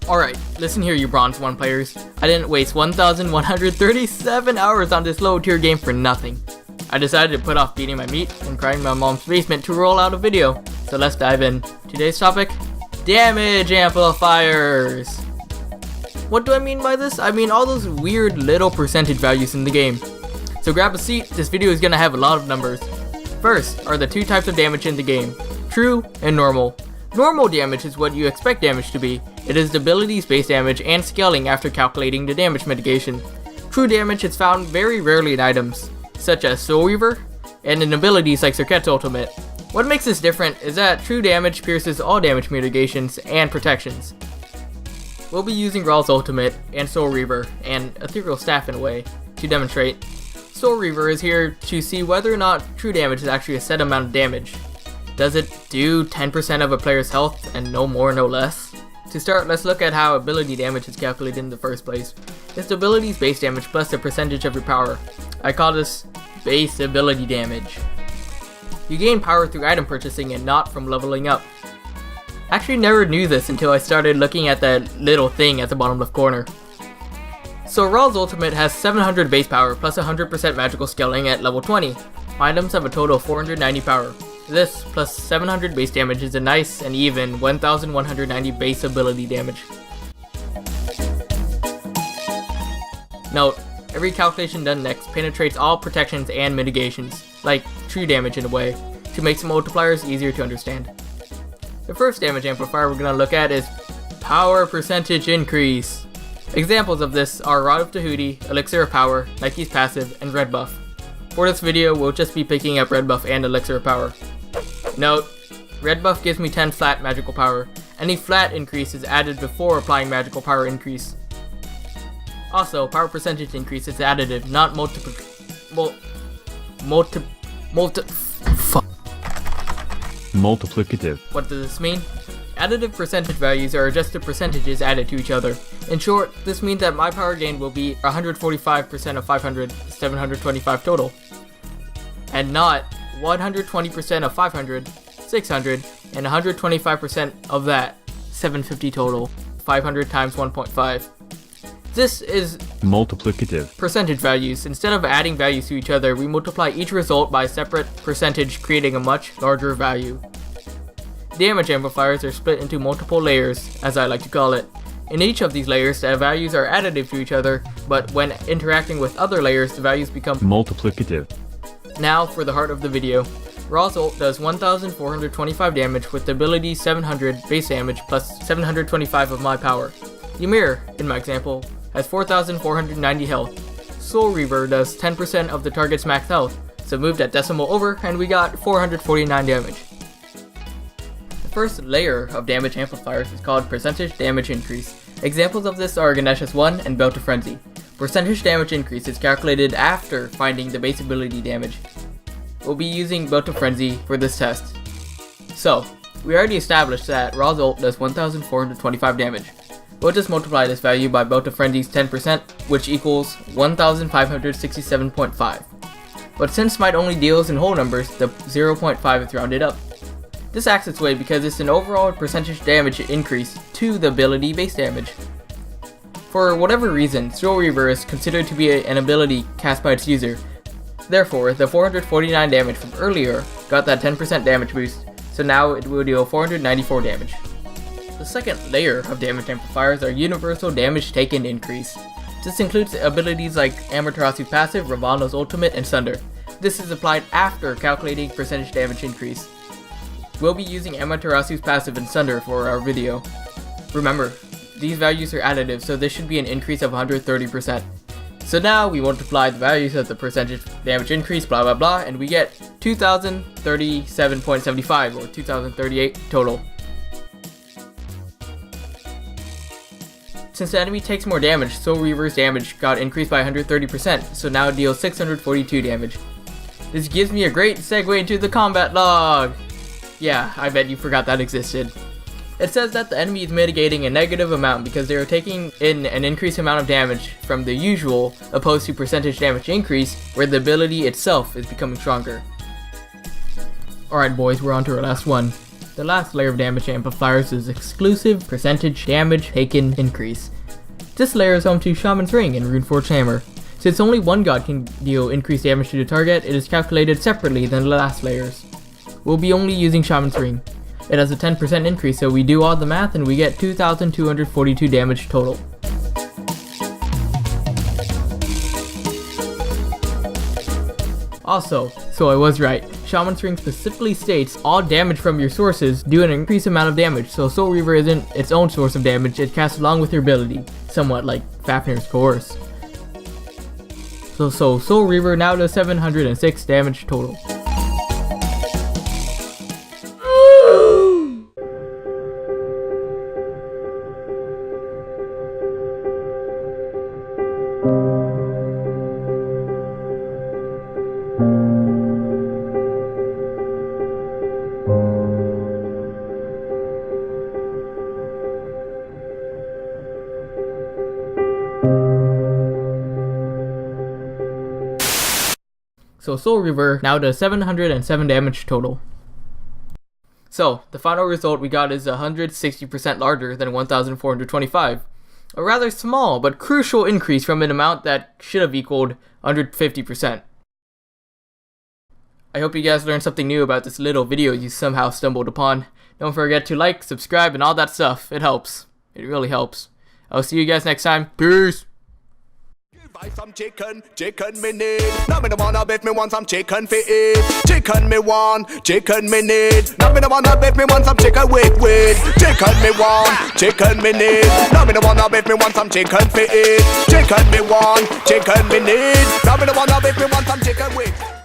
Alright, listen here you Bronze 1 players. I didn't waste 1,137 hours on this low tier game for nothing. I decided to put off beating my meat and crying in my mom's basement to roll out a video. So let's dive in. Today's topic, damage amplifiers. What do I mean by this? I mean all those weird little percentage values in the game. So grab a seat, this video is gonna have a lot of numbers. First are the two types of damage in the game, true and normal. Normal damage is what you expect damage to be. It is the abilities base damage and scaling after calculating the damage mitigation. True damage is found very rarely in items, such as Soul Reaver, and in abilities like Circuit's ultimate. What makes this different is that true damage pierces all damage mitigations and protections. We'll be using Raw's ultimate and Soul Reaver, and Ethereal Staff in a way, to demonstrate. Soul Reaver is here to see whether or not true damage is actually a set amount of damage. Does it do 10% of a player's health and no more, no less? To start, let's look at how ability damage is calculated in the first place. It's the ability's base damage plus the percentage of your power. I call this base ability damage. You gain power through item purchasing and not from leveling up. Actually never knew this until I started looking at that little thing at the bottom left corner. So Raw's ultimate has 700 base power plus 100% magical scaling at level 20. Items have a total of 490 power. This plus 700 base damage is a nice and even 1190 base ability damage. Note, every calculation done next penetrates all protections and mitigations, like true damage in a way, to make some multipliers easier to understand. The first damage amplifier we're going to look at is power percentage increase. Examples of this are Rod of Tahuti, Elixir of Power, Nike's passive, and Red Buff. For this video, we'll just be picking up Red Buff and Elixir of Power. Note, Red Buff gives me 10 flat magical power. Any flat increase is added before applying magical power increase. Also, power percentage increase is additive, not multiplicative. What does this mean? Additive percentage values are adjusted percentages added to each other. In short, this means that my power gain will be 145% of 500, 725 total. And not 120% of 500, 600, and 125% of that, 750 total, 500 times 1.5. This is multiplicative percentage values. Instead of adding values to each other, we multiply each result by a separate percentage, creating a much larger value. Damage amplifiers are split into multiple layers, as I like to call it. In each of these layers, the values are additive to each other, but when interacting with other layers, the values become multiplicative. Now for the heart of the video. Raw's ult does 1425 damage with the ability 700 base damage plus 725 of my power. Ymir, in my example, has 4490 health. Soul Reaver does 10% of the target's max health, so move that decimal over and we got 449 damage. The first layer of damage amplifiers is called percentage damage increase. Examples of this are Ganesha's 1 and Belt of Frenzy. Percentage damage increase is calculated after finding the base ability damage. We'll be using Belt of Frenzy for this test. So, we already established that Raw's ult does 1425 damage. We'll just multiply this value by Belt of Frenzy's 10%, which equals 1567.5. But since Smite only deals in whole numbers, the 0.5 is rounded up. This acts its way because it's an overall percentage damage increase to the ability base damage. For whatever reason, Soul Reaver is considered to be an ability cast by its user. Therefore, the 449 damage from earlier got that 10% damage boost, so now it will deal 494 damage. The second layer of damage amplifiers are universal damage taken increase. This includes abilities like Amaterasu's passive, Ravano's ultimate, and Sunder. This is applied after calculating percentage damage increase. We'll be using Amaterasu's passive and Sunder for our video. Remember, these values are additive, so this should be an increase of 130%. So now we multiply the values of the percentage damage increase, blah blah blah, and we get 2037.75 or 2038 total. Since the enemy takes more damage, Soul Reaver's damage got increased by 130%, so now it deals 642 damage. This gives me a great segue into the combat log! Yeah, I bet you forgot that existed. It says that the enemy is mitigating a negative amount because they are taking in an increased amount of damage from the usual, opposed to percentage damage increase, where the ability itself is becoming stronger. Alright boys, we're on to our last one. The last layer of damage amplifiers is exclusive percentage damage taken increase. This layer is home to Shaman's Ring and Runeforged Hammer. Since only one god can deal increased damage to the target, it is calculated separately than the last layers. We'll be only using Shaman's Ring. It has a 10% increase, so we do all the math and we get 2,242 damage total. Also, so I was right, Shaman's Ring specifically states all damage from your sources do an increased amount of damage, so Soul Reaver isn't its own source of damage, it casts along with your ability, somewhat like Fafnir's Coerce. So Soul Reaver now does 706 damage total. So Soul Reaver now does 707 damage total. So, the final result we got is 160% larger than 1425. A rather small but crucial increase from an amount that should have equaled 150%. I hope you guys learned something new about this little video you somehow stumbled upon. Don't forget to like, subscribe, and all that stuff. It helps. It really helps. I'll see you guys next time. Peace! Buy some chicken me need. Now me no wanna bet me want some chicken fi eat. Chicken me want, chicken me need. Now me no wanna bet me want some chicken with. Chicken me want, chicken me need. Now me no wanna bet me want some chicken fi eat. Chicken me want, chicken me need. Now me no wanna bet me want some chicken with.